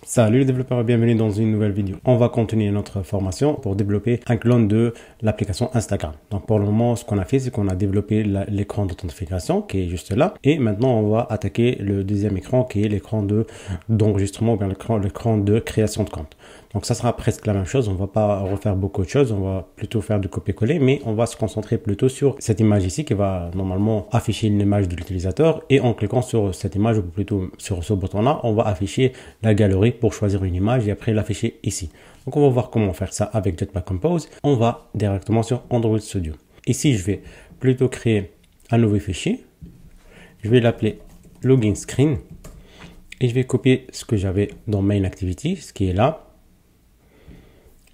Salut les développeurs et bienvenue dans une nouvelle vidéo. On va continuer notre formation pour développer un clone de l'application Instagram. Donc pour le moment, ce qu'on a fait, c'est qu'on a développé l'écran d'authentification qui est juste là. Et maintenant, on va attaquer le deuxième écran qui est l'écran d'enregistrement ou bien l'écran de création de compte. Donc ça sera presque la même chose. On va pas refaire beaucoup de choses. On va plutôt faire du copier-coller, mais on va se concentrer plutôt sur cette image ici qui va normalement afficher une image de l'utilisateur. Et en cliquant sur cette image ou plutôt sur ce bouton-là, on va afficher la galerie pour choisir une image et après l'afficher ici. Donc on va voir comment faire ça avec Jetpack Compose. On va directement sur Android Studio. Ici, je vais plutôt créer un nouveau fichier. Je vais l'appeler Login Screen et je vais copier ce que j'avais dans Main Activity, ce qui est là.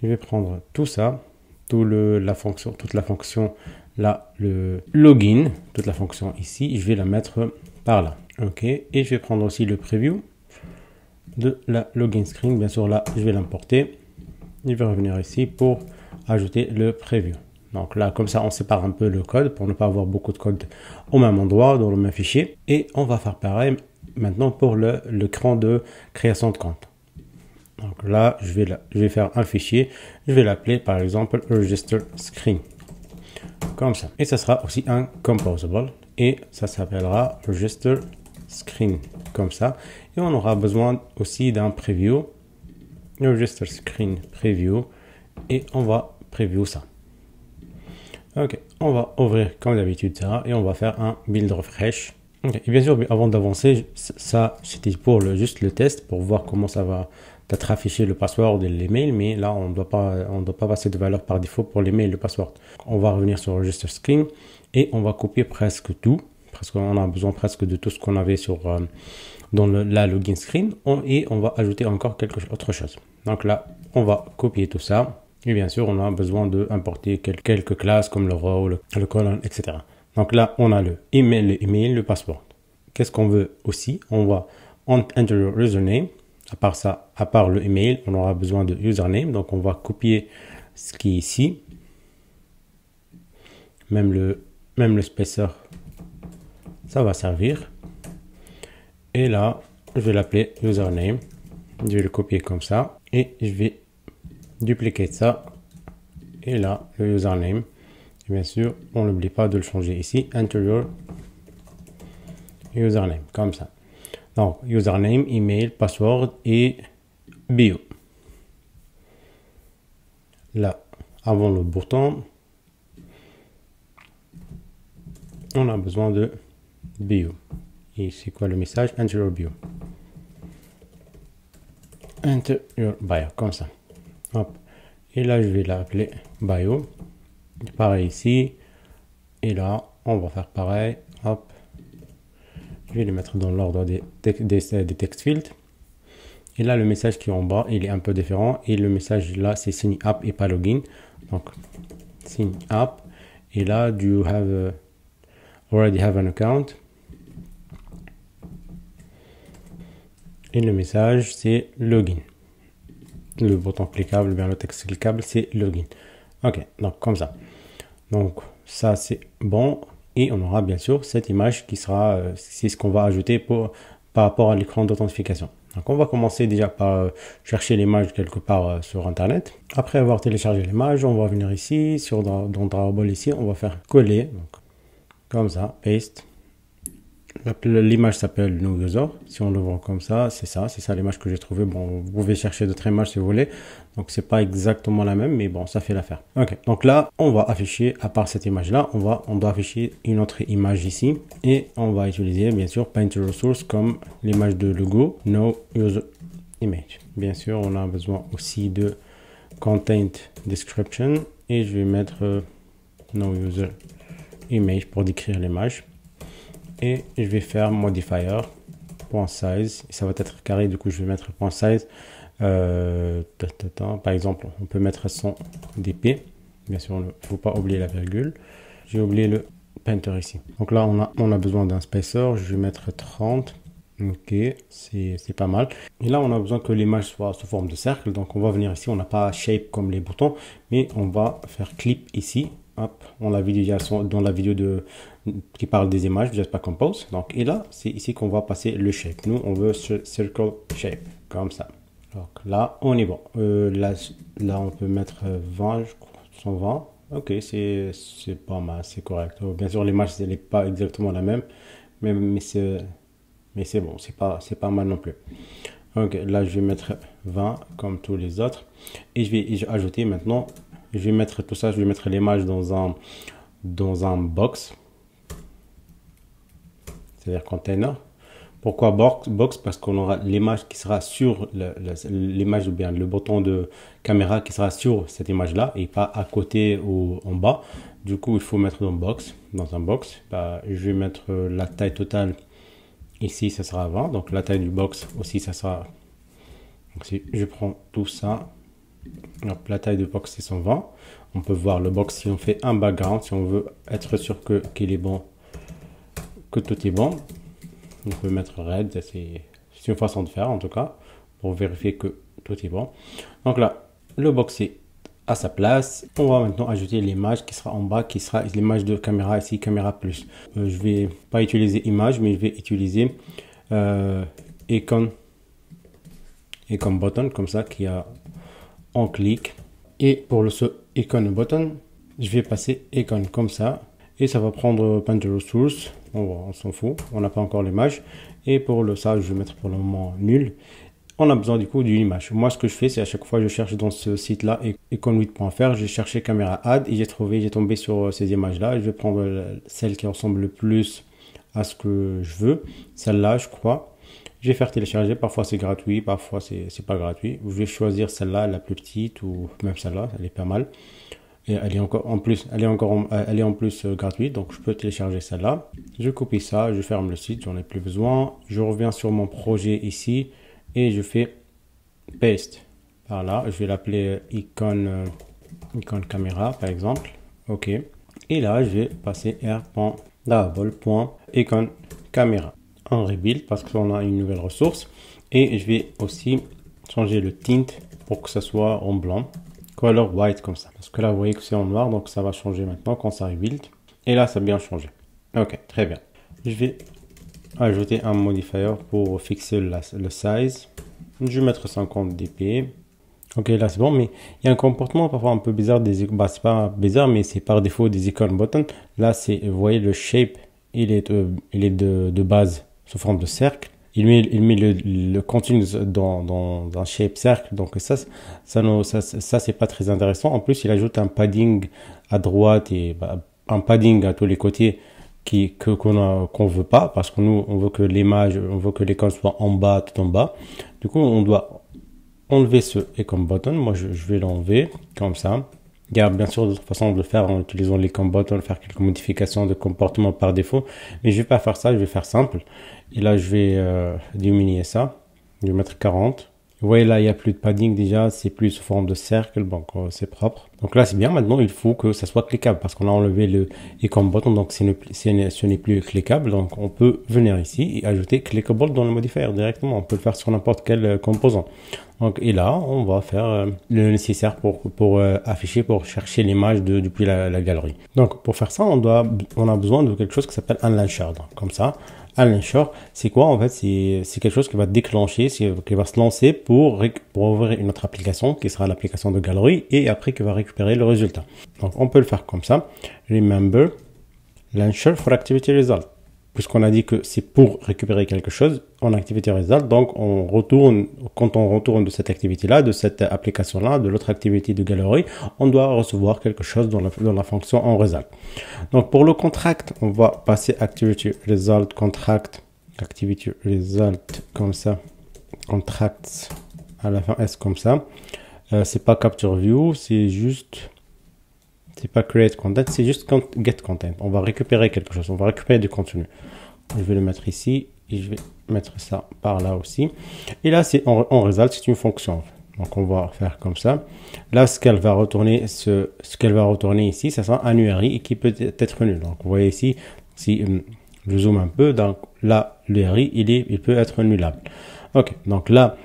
Je vais prendre tout ça, toute la fonction là, le login, toute la fonction ici, je vais la mettre par là. OK, et je vais prendre aussi le preview de la login screen. Bien sûr, là, je vais l'importer. Je vais revenir ici pour ajouter le preview. Donc là, comme ça, on sépare un peu le code pour ne pas avoir beaucoup de code au même endroit, dans le même fichier. Et on va faire pareil maintenant pour l'écran de création de compte. Donc là, je vais faire un fichier. Je vais l'appeler par exemple register screen. Comme ça. Et ça sera aussi un composable. Et ça s'appellera register screen. Comme ça. Et on aura besoin aussi d'un preview. Register screen preview. Et on va preview ça. Ok. On va ouvrir comme d'habitude ça. Et on va faire un build refresh. Okay. Et bien sûr, avant d'avancer, ça c'était pour juste le test, pour voir comment ça va être affiché le password et l'email, mais là on ne doit pas passer de valeur par défaut pour l'email et le password. On va revenir sur Register Screen et on va copier presque tout, parce qu'on a besoin presque de tout ce qu'on avait dans la login screen, et on va ajouter encore autre chose. Donc là, on va copier tout ça, et bien sûr, on a besoin d'importer quelques classes comme le row, le colon, etc. Donc là, on a le email, le password. Qu'est-ce qu'on veut aussi? On va enter your username. À part ça, à part le email, on aura besoin de username. Donc on va copier ce qui est ici. Même le spacer, ça va servir. Et là, je vais l'appeler username. Je vais le copier comme ça. Et je vais dupliquer ça. Et là, le username. Bien sûr, on n'oublie pas de le changer ici. Enter your username, comme ça. Donc, username, email, password et bio. Là, avant le bouton, on a besoin de bio. Et c'est quoi le message? Enter your bio. Enter your bio, comme ça. Hop. Et là, je vais l'appeler bio. Pareil ici. Et là, on va faire pareil. Hop. Je vais le mettre dans l'ordre des text fields. Et là, le message qui est en bas, il est un peu différent. Et le message là, c'est sign up et pas login. Donc, sign up. Et là, do you already have an account? Et le message, c'est login. Le bouton cliquable, bien le texte cliquable, c'est login. Ok, donc comme ça. Donc, ça, c'est bon. Et on aura bien sûr cette image qui sera, c'est ce qu'on va ajouter par rapport à l'écran d'authentification. Donc on va commencer déjà par chercher l'image quelque part sur internet. Après avoir téléchargé l'image, on va venir ici, dans Drawable ici, on va faire coller, donc, comme ça, paste. L'image s'appelle New User. Si on le voit comme ça, c'est ça l'image que j'ai trouvée. Bon, vous pouvez chercher d'autres images si vous voulez. Donc c'est pas exactement la même, mais bon, ça fait l'affaire. Ok, donc là, on va afficher, à part cette image-là, on doit afficher une autre image ici. Et on va utiliser, bien sûr, Painter Resource comme l'image de logo, No User Image. Bien sûr, on a besoin aussi de Content Description. Et je vais mettre No User Image pour décrire l'image. Et je vais faire modifier .size, et ça va être carré, du coup je vais mettre .size, par exemple on peut mettre 100 dp, bien sûr il ne faut pas oublier la virgule, j'ai oublié le painter ici. Donc là on a besoin d'un spacer, je vais mettre 30, ok, c'est pas mal. Et là on a besoin que l'image soit sous forme de cercle, donc on va venir ici, on n'a pas shape comme les boutons, mais on va faire clip ici. Hop, on l'a vu déjà dans la vidéo qui parle des images, Jetpack Compose. Donc, et là, c'est ici qu'on va passer le shape. Nous, on veut ce circle shape, comme ça. Donc là, on est bon. Là, on peut mettre 20, je crois, 120. Ok, c'est pas mal, c'est correct. Bien sûr, l'image, elle n'est pas exactement la même, mais c'est bon, c'est pas mal non plus. Ok, là, je vais mettre 20 comme tous les autres. Et je vais ajouter maintenant, je vais mettre tout ça, je vais mettre l'image dans un box, c'est-à-dire container. Pourquoi box? Parce qu'on aura l'image qui sera sur l'image ou bien le bouton de caméra qui sera sur cette image-là et pas à côté ou en bas. Du coup, il faut mettre dans un box. Bah, je vais mettre la taille totale ici, ça sera 20. Donc la taille du box aussi, ça sera. Donc si je prends tout ça, donc la taille du box c'est 120. On peut voir le box si on fait un background, si on veut être sûr qu'il est bon, que tout est bon. On peut mettre red, c'est une façon de faire en tout cas, pour vérifier que tout est bon. Donc là, le box est à sa place. On va maintenant ajouter l'image qui sera en bas, qui sera l'image de caméra ici, caméra plus. Je vais pas utiliser image, mais je vais utiliser icon button, comme ça, qui a en clic. Et pour ce icon button, je vais passer icon comme ça. Et ça va prendre Painter Source. On s'en fout, on n'a pas encore l'image. Et pour ça, je vais mettre pour le moment nul. On a besoin du coup d'une image. Moi, ce que je fais, c'est à chaque fois, je cherche dans ce site-là, icon8.fr, j'ai cherché caméra add et j'ai tombé sur ces images-là. Je vais prendre celle qui ressemble le plus à ce que je veux. Celle-là, je crois. Je vais faire télécharger. Parfois, c'est gratuit, parfois, c'est pas gratuit. Je vais choisir celle-là, la plus petite, ou même celle-là, elle est pas mal. Et elle est en plus gratuite, donc je peux télécharger celle-là. Je copie ça, je ferme le site, j'en ai plus besoin. Je reviens sur mon projet ici et je fais paste par là. Je vais l'appeler icon caméra par exemple. Ok. Et là, je vais passer r.double.icon caméra en rebuild parce qu'on a une nouvelle ressource. Et je vais aussi changer le tint pour que ça soit en blanc. Color white comme ça. Parce que là, vous voyez que c'est en noir, donc ça va changer maintenant quand ça rebuild. Et là, ça a bien changé. Ok, très bien. Je vais ajouter un modifier pour fixer le size. Je vais mettre 50 dp. Ok, là c'est bon, mais il y a un comportement parfois un peu bizarre des icônes. Bah, c'est pas bizarre, mais c'est par défaut des icônes button. Là, vous voyez, le shape, il est de base sous forme de cercle. Il met le contenu dans un shape cercle, donc ça c'est pas très intéressant. En plus, il ajoute un padding à droite et un padding à tous les côtés qu'on veut pas, parce que nous on veut que l'icône soit en bas, tout en bas. Du coup, on doit enlever ce icon button. Moi, je vais l'enlever comme ça. Il y a bien sûr d'autres façons de le faire en utilisant l'icon button, faire quelques modifications de comportement par défaut. Mais je vais pas faire ça, je vais faire simple. Et là, je vais diminuer ça. Je vais mettre 40. Vous voyez là, il n'y a plus de padding déjà, c'est plus sous forme de cercle, donc c'est propre. Donc là, c'est bien. Maintenant, il faut que ça soit cliquable parce qu'on a enlevé le icon button, donc ce n'est plus cliquable. Donc on peut venir ici et ajouter clickable dans le modifier directement. On peut le faire sur n'importe quel composant. Donc, et là, on va faire le nécessaire pour afficher, pour chercher l'image depuis la galerie. Donc pour faire ça, on a besoin de quelque chose qui s'appelle un launcher. Donc, comme ça. Un launcher, c'est quoi en fait? C'est quelque chose qui va déclencher, qui va se lancer pour ouvrir une autre application qui sera l'application de galerie et après qui va récupérer le résultat. Donc on peut le faire comme ça. Remember launcher for activity result. Puisqu'on a dit que c'est pour récupérer quelque chose en activity result, donc quand on retourne de cette activité-là, de cette application-là, de l'autre activité de galerie, on doit recevoir quelque chose dans la fonction en result. Donc pour le contract, on va passer activity result, contract, activity result comme ça, contracts à la fin S comme ça. C'est pas capture view, c'est pas create content, c'est juste get content. On va récupérer quelque chose, on va récupérer du contenu. Je vais le mettre ici et je vais mettre ça par là aussi. Et là, c'est en result, c'est une fonction. Donc on va faire comme ça. Là, ce qu'elle va retourner ici, ça sera un URI qui peut être nul. Donc vous voyez ici, si je zoome un peu, donc là, l'URI, il peut être nullable. Ok, donc là,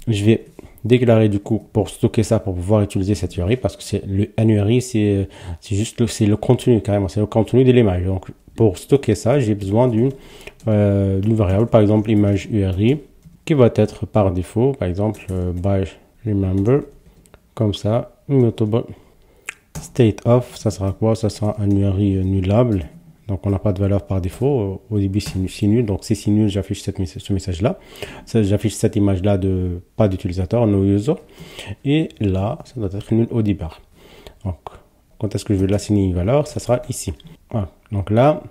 je vais déclarer du coup pour stocker ça, pour pouvoir utiliser cette URI, parce que un URI, c'est le contenu carrément, c'est le contenu de l'image. Donc pour stocker ça, j'ai besoin d'une variable, par exemple image URI. qui va être par défaut, par exemple, by remember, comme ça, immutable state of, ça sera quoi? Ça sera un URI nullable. Donc, on n'a pas de valeur par défaut. Au début, c'est nul. Donc, si c'est nul, j'affiche ce message-là. J'affiche cette image-là de pas d'utilisateur, no user. Et là, ça doit être nul au départ. Donc, quand est-ce que je vais l'assigner une valeur? Ça sera ici. Voilà. Donc là,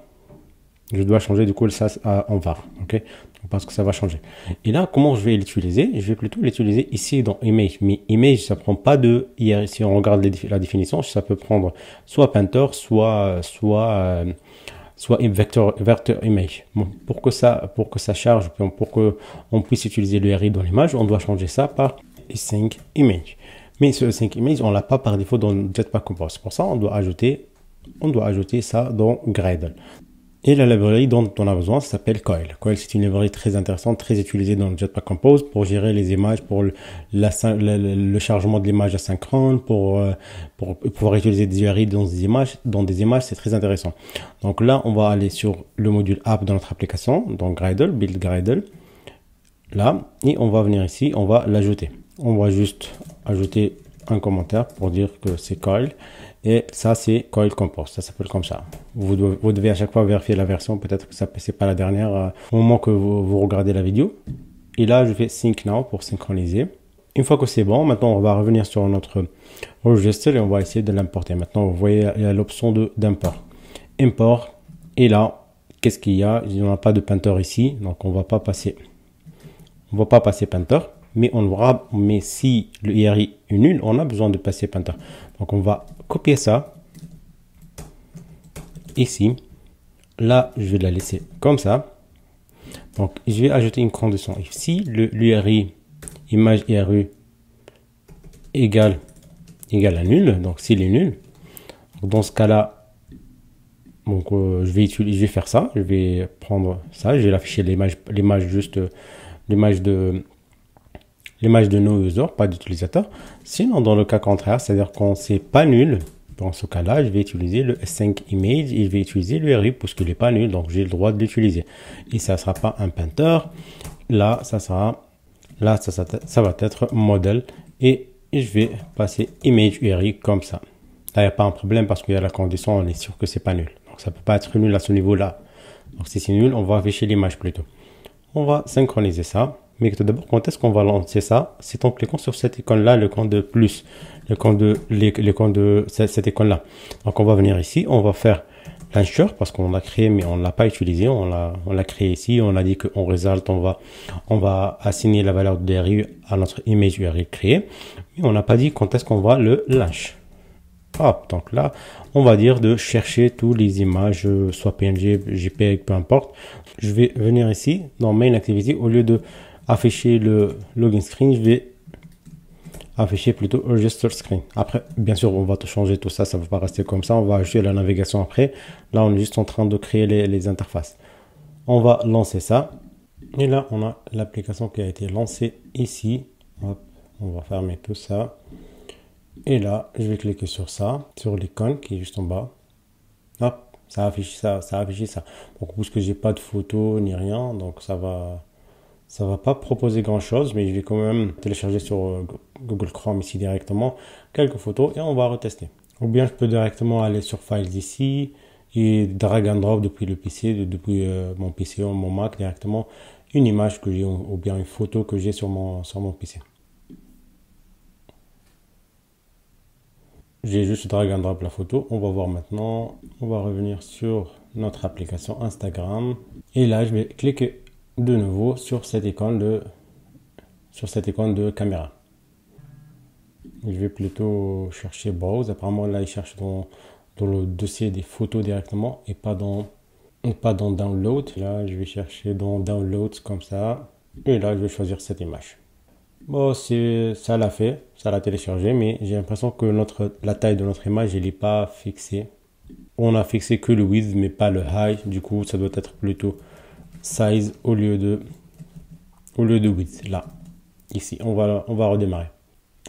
je dois changer du coup ça en var. Ok, parce que ça va changer. Et là, comment je vais l'utiliser? Je vais plutôt l'utiliser ici dans image. Mais image, ça prend pas de IR. Si on regarde la définition, ça peut prendre soit Painter, soit vector image. Bon, pour que ça charge, pour que on puisse utiliser le RI dans l'image, on doit changer ça par async image. Mais ce async image, on l'a pas par défaut dans Jetpack Compose. Pour ça, on doit ajouter ça dans Gradle. Et la librairie dont on a besoin s'appelle Coil. Coil, c'est une librairie très intéressante, très utilisée dans le Jetpack Compose pour gérer les images, pour le chargement de l'image asynchrone, pour pouvoir utiliser des URI dans des images, c'est très intéressant. Donc là, on va aller sur le module app de notre application, donc Gradle, build Gradle. Là, et on va venir ici, on va l'ajouter. On va juste ajouter un commentaire pour dire que c'est Coil. Et ça, c'est Coil Compose. Ça s'appelle comme ça. Vous devez à chaque fois vérifier la version. Peut-être que ça c'est pas la dernière au moment que vous regardez la vidéo. Et là, je fais Sync Now pour synchroniser. Une fois que c'est bon, maintenant, on va revenir sur notre registre et on va essayer de l'importer. Maintenant, vous voyez, il y a l'option d'import. Import. Et là, qu'est-ce qu'il y a? Il n'y en a pas de Painter ici. Donc, on va pas passer Painter. Mais si le IRI est nul, on a besoin de passer Painter. Donc, on va copier ça ici. Là, je vais la laisser comme ça. Donc, je vais ajouter une condition. Si l'URI, image IRU égale à nul, donc s'il est nul, dans ce cas-là, donc je vais faire ça. Je vais prendre ça. Je vais afficher l'image de no user, pas d'utilisateur. Sinon, dans le cas contraire, c'est-à-dire quand c'est pas nul, dans ce cas-là, je vais utiliser le async image et je vais utiliser l'URI parce qu'il n'est pas nul, donc j'ai le droit de l'utiliser. Et ça ne sera pas un Painter. Là, ça va être modèle et je vais passer image URI comme ça. Là, il n'y a pas un problème parce qu'il y a la condition, on est sûr que c'est pas nul. Donc, ça peut pas être nul à ce niveau-là. Donc, si c'est nul, on va afficher l'image plutôt. On va synchroniser ça. Mais tout d'abord, quand est-ce qu'on va lancer ça? C'est en cliquant sur cette icône-là, le compte de plus, le compte de cette icône-là. Donc, on va venir ici, on va faire launcher parce qu'on l'a créé, mais on ne l'a pas utilisé. On l'a créé ici. On a dit qu'en result, on va assigner la valeur de DRU à notre image URI créée. Mais on n'a pas dit quand est-ce qu'on va le launch. Hop, donc là, on va dire de chercher toutes les images, soit PNG, JPEG, peu importe. Je vais venir ici dans Main Activity, au lieu de afficher le login screen, je vais afficher plutôt register screen. Après, bien sûr, on va changer tout ça, ça ne va pas rester comme ça. On va ajouter la navigation après. Là, on est juste en train de créer les interfaces. On va lancer ça. Et là, on a l'application qui a été lancée ici. Hop, on va fermer tout ça. Et là, je vais cliquer sur ça, sur l'icône qui est juste en bas. Hop, ça affiche ça, Donc, puisque j'ai pas de photo ni rien, donc ça va pas proposer grand chose, mais je vais quand même télécharger sur Google Chrome ici directement quelques photos et on va retester. Ou bien je peux directement aller sur Files ici et drag and drop depuis le PC, depuis mon PC ou mon Mac directement une image que j'ai ou bien une photo que j'ai sur mon PC. J'ai juste drag and drop la photo. On va voir maintenant. On va revenir sur notre application Instagram. Et là, je vais cliquer de nouveau sur cette icône de caméra. Je vais plutôt chercher Browse. Apparemment, là, il cherche dans le dossier des photos directement et pas dans Download. Là, je vais chercher dans Downloads comme ça. Et là, je vais choisir cette image. Bon, ça l'a fait, ça l'a téléchargé, mais j'ai l'impression que la taille de notre image, elle n'est pas fixée. On a fixé que le width, mais pas le height. Du coup, ça doit être plutôt size au lieu de width. Là, ici, on va redémarrer.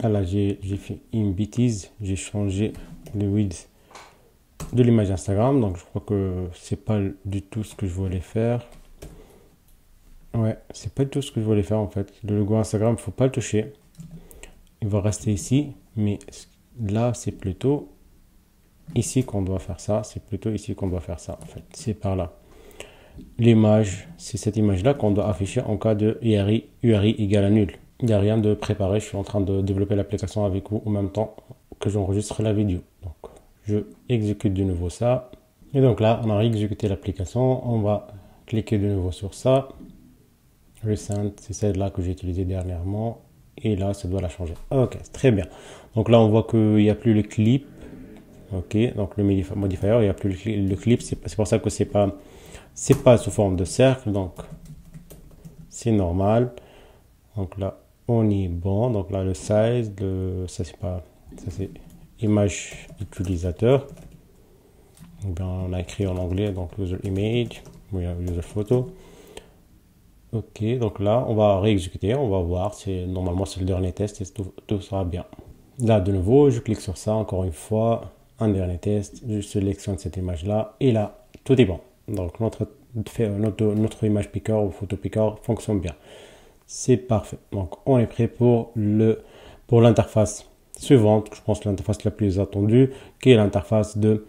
Ah là, j'ai fait une bêtise, j'ai changé le width de l'image Instagram, donc je crois que c'est pas du tout ce que je voulais faire. Ouais, c'est pas du tout ce que je voulais faire en fait. Le logo Instagram, faut pas le toucher. Il va rester ici, mais là, c'est plutôt ici qu'on doit faire ça. C'est plutôt ici qu'on doit faire ça en fait. C'est par là. L'image, c'est cette image-là qu'on doit afficher en cas de URI égale à nul. Il n'y a rien de préparé. Je suis en train de développer l'application avec vous en même temps que j'enregistre la vidéo. Donc, je exécute de nouveau ça. Et donc là, on a exécuté l'application. On va cliquer de nouveau sur ça. Recent, c'est celle-là que j'ai utilisée dernièrement. Et là, ça doit la changer. Ok, très bien. Donc là, on voit qu'il n'y a plus le clip. Ok, donc le modifier, il n'y a plus le clip. C'est pour ça que c'est pas sous forme de cercle. Donc, c'est normal. Donc là, on est bon. Donc là, le size, ça c'est image utilisateur. Donc, on a écrit en anglais, donc user image, user photo. Ok, donc là, on va réexécuter, on va voir. Normalement, c'est le dernier test et tout sera bien. Là, de nouveau, je clique sur ça encore une fois. Un dernier test, je sélectionne cette image-là et là, tout est bon. Donc, notre image picker ou photo picker fonctionne bien. C'est parfait. Donc, on est prêt pour l'interface suivante, je pense l'interface la plus attendue, qui est l'interface de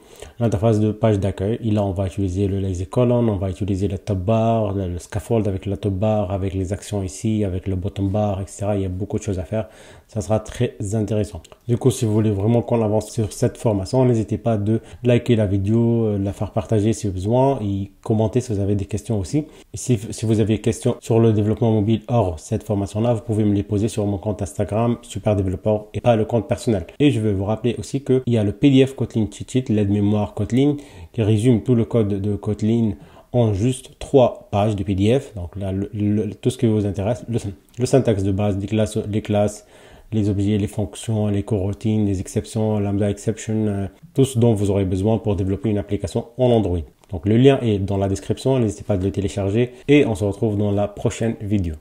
page d'accueil. Et là, on va utiliser le lazy column, on va utiliser le top bar, le scaffold avec le top bar, avec les actions ici, avec le bottom bar, etc. Il y a beaucoup de choses à faire. Ça sera très intéressant. Du coup, si vous voulez vraiment qu'on avance sur cette formation, n'hésitez pas de liker la vidéo, la faire partager si besoin et commenter si vous avez des questions aussi. Et si vous avez des questions sur le développement mobile hors cette formation-là, vous pouvez me les poser sur mon compte Instagram, Super Développeur, et pas le compte personnel. Et je vais vous rappeler aussi qu'il y a le PDF Kotlin Cheat Sheet, l'aide-mémoire Kotlin, qui résume tout le code de Kotlin en juste 3 pages de PDF. Donc là, tout ce qui vous intéresse, le syntaxe de base, les classes, les objets, les fonctions, les coroutines, les exceptions, lambda exception, tout ce dont vous aurez besoin pour développer une application en Android. Donc le lien est dans la description, n'hésitez pas à le télécharger et on se retrouve dans la prochaine vidéo.